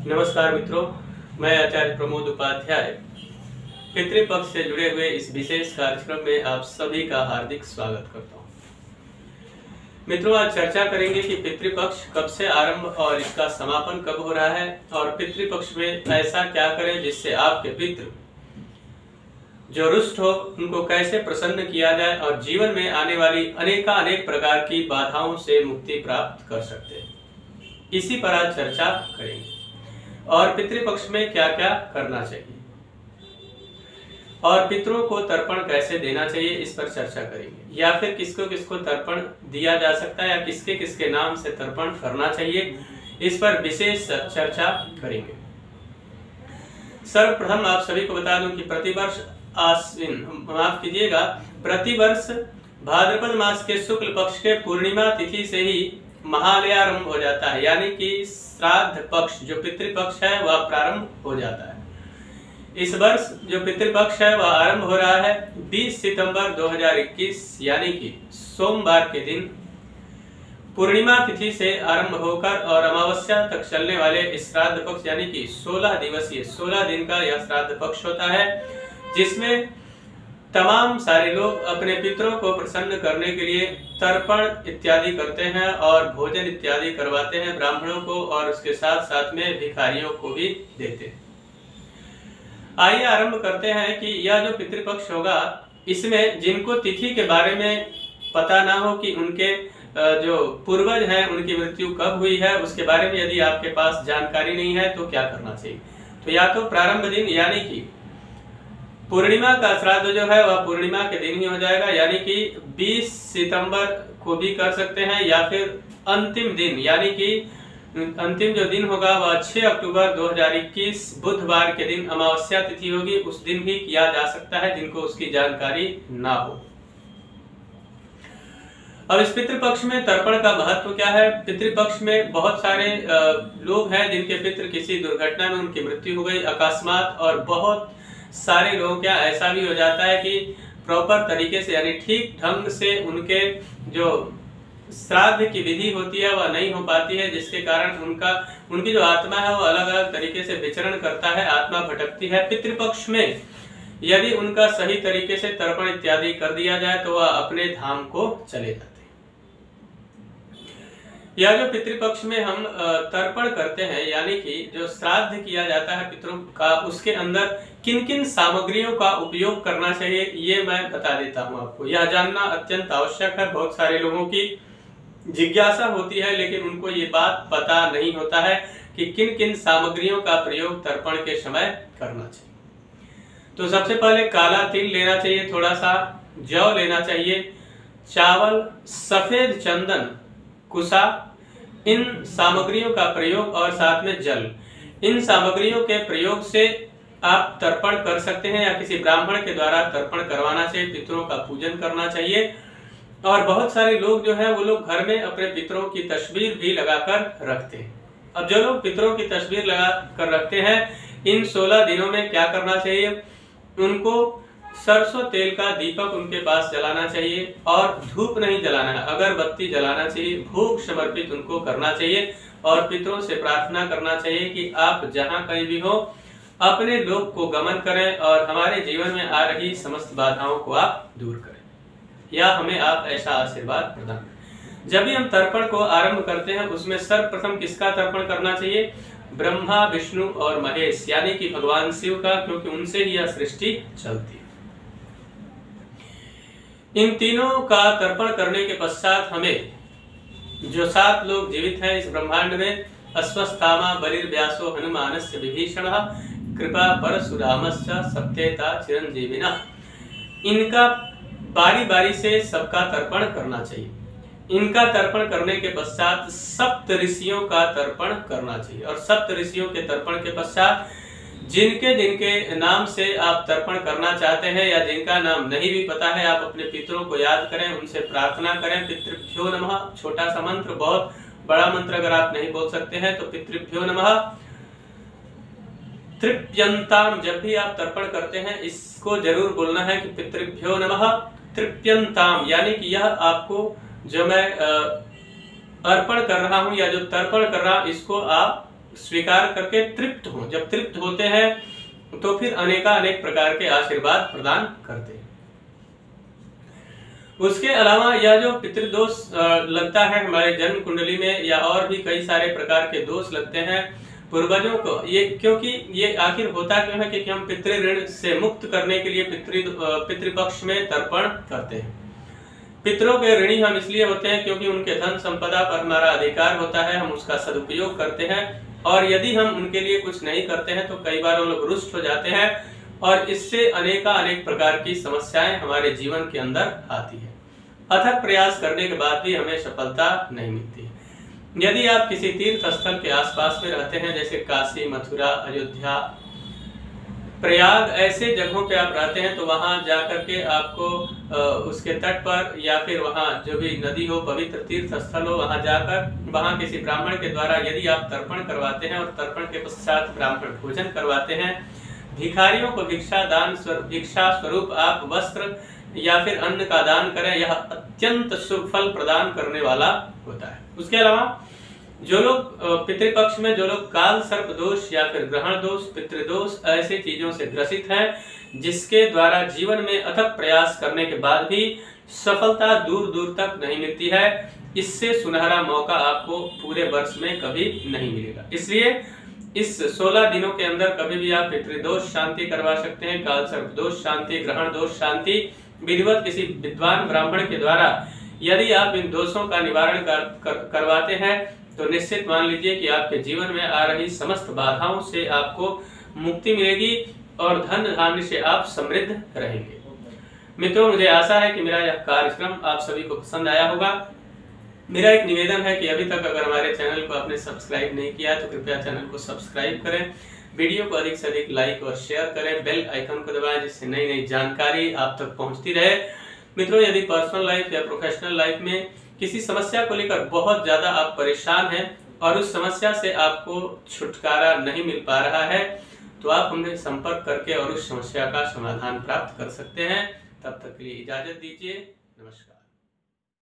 नमस्कार मित्रों, मैं आचार्य प्रमोद उपाध्याय पितृपक्ष से जुड़े हुए इस विशेष कार्यक्रम में आप सभी का हार्दिक स्वागत करता हूं। मित्रों, आज चर्चा करेंगे कि पितृपक्ष कब से आरंभ और इसका समापन कब हो रहा है और पितृपक्ष में ऐसा क्या करें जिससे आपके पितृ जो रुष्ट हो उनको कैसे प्रसन्न किया जाए और जीवन में आने वाली अनेक प्रकार की बाधाओं से मुक्ति प्राप्त कर सकते हैं। इसी पर आज चर्चा करेंगे और पितृपक्ष में क्या क्या करना चाहिए और पितरों को तर्पण कैसे देना चाहिए इस पर चर्चा करेंगे, या फिर किसको किसको तर्पण दिया जा सकता है या किसके किसके नाम से तर्पण करना चाहिए, इस पर विशेष चर्चा करेंगे। सर्वप्रथम आप सभी को बता दूं कि प्रतिवर्ष प्रतिवर्ष भाद्रपद मास के शुक्ल पक्ष के पूर्णिमा तिथि से ही महालयारंभ हो जाता है, यानी कि श्राद्ध पक्ष जो पितृपक्ष है वह प्रारंभ हो जाता है। इस वर्ष जो पितृपक्ष है वह आरंभ हो रहा है 20 सितंबर 2021 यानी कि सोमवार के दिन पूर्णिमा तिथि से आरंभ होकर और अमावस्या तक चलने वाले इस श्राद्ध पक्ष यानी कि 16 दिवसीय 16 दिन का यह श्राद्ध पक्ष होता है, जिसमें तमाम सारे लोग अपने पितरों को प्रसन्न करने के लिए तर्पण इत्यादि करते हैं और भोजन इत्यादि करवाते हैं ब्राह्मणों को और उसके साथ साथ में भिखारियों को भी देते हैं। आइए आरंभ करते हैं कि यह जो पितृपक्ष होगा इसमें जिनको तिथि के बारे में पता ना हो कि उनके जो पूर्वज हैं उनकी मृत्यु कब हुई है उसके बारे में यदि आपके पास जानकारी नहीं है तो क्या करना चाहिए। तो या तो प्रारंभ दिन यानी कि पूर्णिमा का श्राद्ध जो है वह पूर्णिमा के दिन ही हो जाएगा, यानी कि 20 सितंबर को भी कर सकते हैं, या फिर अंतिम दिन यानी कि अंतिम जो दिन होगा वह 6 अक्टूबर 2021 बुधवार के दिन अमावस्या तिथि होगी, उस दिन भी किया जा सकता है जिनको उसकी जानकारी ना हो। अब इस पितृपक्ष में तर्पण का महत्व क्या है। पितृपक्ष में बहुत सारे लोग हैं जिनके पितृ किसी दुर्घटना में उनकी मृत्यु हो गई अकस्मात, और बहुत सारे लोगों क्या ऐसा भी हो जाता है कि प्रॉपर तरीके से यानी ठीक ढंग से उनके जो श्राद्ध की विधि होती है वह नहीं हो पाती है, जिसके कारण उनकी जो आत्मा है वो अलग अलग तरीके से विचरण करता है, आत्मा भटकती है। पितृपक्ष में यदि उनका सही तरीके से तर्पण इत्यादि कर दिया जाए तो वह अपने धाम को चले जाते हैं। या जो पितृपक्ष में हम तर्पण करते हैं यानी कि जो श्राद्ध किया जाता है पितरों का, उसके अंदर किन किन सामग्रियों का उपयोग करना चाहिए ये मैं बता देता हूं आपको। यह जानना अत्यंत आवश्यक है। बहुत सारे लोगों की जिज्ञासा होती है लेकिन उनको ये बात पता नहीं होता है कि किन किन सामग्रियों का प्रयोग तर्पण के समय करना चाहिए। तो सबसे पहले काला तिल लेना चाहिए, थोड़ा सा जौ लेना चाहिए, चावल, सफेद चंदन, कुसा, इन सामग्रियों का प्रयोग और साथ में जल, इन सामग्रियों के प्रयोग से आप तर्पण कर सकते हैं या किसी ब्राह्मण के द्वारा तर्पण करवाना चाहिए, पितरों का पूजन करना चाहिए। और बहुत सारे लोग जो है वो लोग घर में अपने पितरों की तस्वीर भी लगाकर रखते हैं। अब जो लोग पितरों की तस्वीर लगा कर रखते हैं इन 16 दिनों में क्या करना चाहिए, उनको सरसों तेल का दीपक उनके पास जलाना चाहिए और धूप नहीं जलाना है, अगरबत्ती जलाना चाहिए, भोग समर्पित उनको करना चाहिए और पितरों से प्रार्थना करना चाहिए कि आप जहां कहीं भी हो अपने लोक को गमन करें और हमारे जीवन में आ रही समस्त बाधाओं को आप दूर करें, या हमें आप ऐसा आशीर्वाद प्रदान करें। जब भी हम तर्पण को आरंभ करते हैं उसमें सर्वप्रथम किसका तर्पण करना चाहिए, ब्रह्मा, विष्णु और महेश यानी कि भगवान शिव का, क्योंकि उनसे ही यह सृष्टि चलती है। इन तीनों का तर्पण करने के पश्चात हमें जो 7 लोग जीवित हैं इस ब्रह्मांड में, अश्वत्थामा, बलिर्व्यासो, हनुमानस्य विभीषणः, कृपा परशुरामस्य, सप्तेता चिरंजीविनः, इनका बारी बारी से सबका तर्पण करना चाहिए। इनका तर्पण करने के पश्चात सप्त ऋषियों का तर्पण करना चाहिए और सप्त ऋषियों के तर्पण के पश्चात जिनके जिनके नाम से आप तर्पण करना चाहते हैं या जिनका नाम नहीं भी पता है आप अपने पितरों को याद करें, उनसे प्रार्थना करें। पितृभ्यो नमः छोटा सा मंत्र, बहुत बड़ा मंत्र अगर आप नहीं बोल सकते हैं तो पितृभ्यो नमः तृप्यंताम, जब भी आप तर्पण करते हैं इसको जरूर बोलना है कि पितृभ्यो नमः तृप्यंताम, यानी कि यह आपको जो मैं अर्पण कर रहा हूं या जो तर्पण कर रहा हूं इसको आप स्वीकार करके तृप्त हो। जब तृप्त होते हैं तो फिर अनेक प्रकार के आशीर्वाद प्रदान करते हैं। उसके अलावा यह जो पितृदोष लगता है हमारे जन्म कुंडली में, या और भी कई सारे प्रकार के दोष लगते हैं पूर्वजों को, ये क्योंकि ये आखिर होता क्यों है कि हम पितृ ऋण से मुक्त करने के लिए पितृपक्ष में तर्पण करते हैं। पितरों के ऋणी हम इसलिए होते हैं क्योंकि उनके धन संपदा पर हमारा अधिकार होता है, हम उसका सदुपयोग करते हैं, और यदि हम उनके लिए कुछ नहीं करते हैं तो कई बार वो लोग रुष्ट हो जाते हैं, और इससे अनेक प्रकार की समस्याएं हमारे जीवन के अंदर आती है। अथक प्रयास करने के बाद भी हमें सफलता नहीं मिलती है। यदि आप किसी तीर्थ स्थल के आसपास में रहते हैं, जैसे काशी, मथुरा, अयोध्या, प्रयाग, ऐसे जगहों पे आप रहते हैं, तो वहां जाकर के आपको उसके तट पर या फिर वहां जो भी नदी हो, पवित्र तीर्थ स्थल हो, वहां जाकर वहां किसी ब्राह्मण के द्वारा यदि आप तर्पण करवाते हैं और तर्पण के पश्चात ब्राह्मण भोजन करवाते हैं, भिखारियों को भिक्षा स्वरूप आप वस्त्र या फिर अन्न का दान करें, यह अत्यंत शुभ फल प्रदान करने वाला होता है। उसके अलावा जो लोग पितृपक्ष में जो लोग काल सर्प दोष या फिर ग्रहण दोष, पितृदोष, ऐसे चीजों से ग्रसित हैं जिसके द्वारा जीवन में अथक प्रयास करने के बाद भी सफलता दूर दूर तक नहीं मिलती है, इससे सुनहरा मौका आपको पूरे वर्ष में कभी नहीं मिलेगा। इसलिए इस 16 दिनों के अंदर कभी भी आप पितृदोष शांति करवा सकते हैं, काल सर्प दोष शांति, ग्रहण दोष शांति, विधिवत किसी विद्वान ब्राह्मण के द्वारा यदि आप इन दोषों का निवारण करवाते हैं तो निश्चित मान लीजिए कि आपके जीवन में आ रही समस्त बाधाओं से आपको मुक्ति मिलेगी और धन धान्य से आप समृद्ध रहेंगे। मित्रों, मुझे आशा है कि मेरा यह कार्यक्रम आप सभी को पसंद आया होगा। मेरा एक निवेदन है कि अभी तक अगर हमारे चैनल को आपने सब्सक्राइब नहीं किया तो कृपया चैनल को सब्सक्राइब करें, वीडियो को अधिक से अधिक लाइक और शेयर करें, बेल आइकन को दबाएं जिससे नई नई जानकारी आप तक पहुंचती रहे। मित्रों, यदि पर्सनल लाइफ या प्रोफेशनल लाइफ में किसी समस्या को लेकर बहुत ज्यादा आप परेशान हैं और उस समस्या से आपको छुटकारा नहीं मिल पा रहा है, तो आप हमसे संपर्क करके और उस समस्या का समाधान प्राप्त कर सकते हैं। तब तक के लिए इजाजत दीजिए। नमस्कार।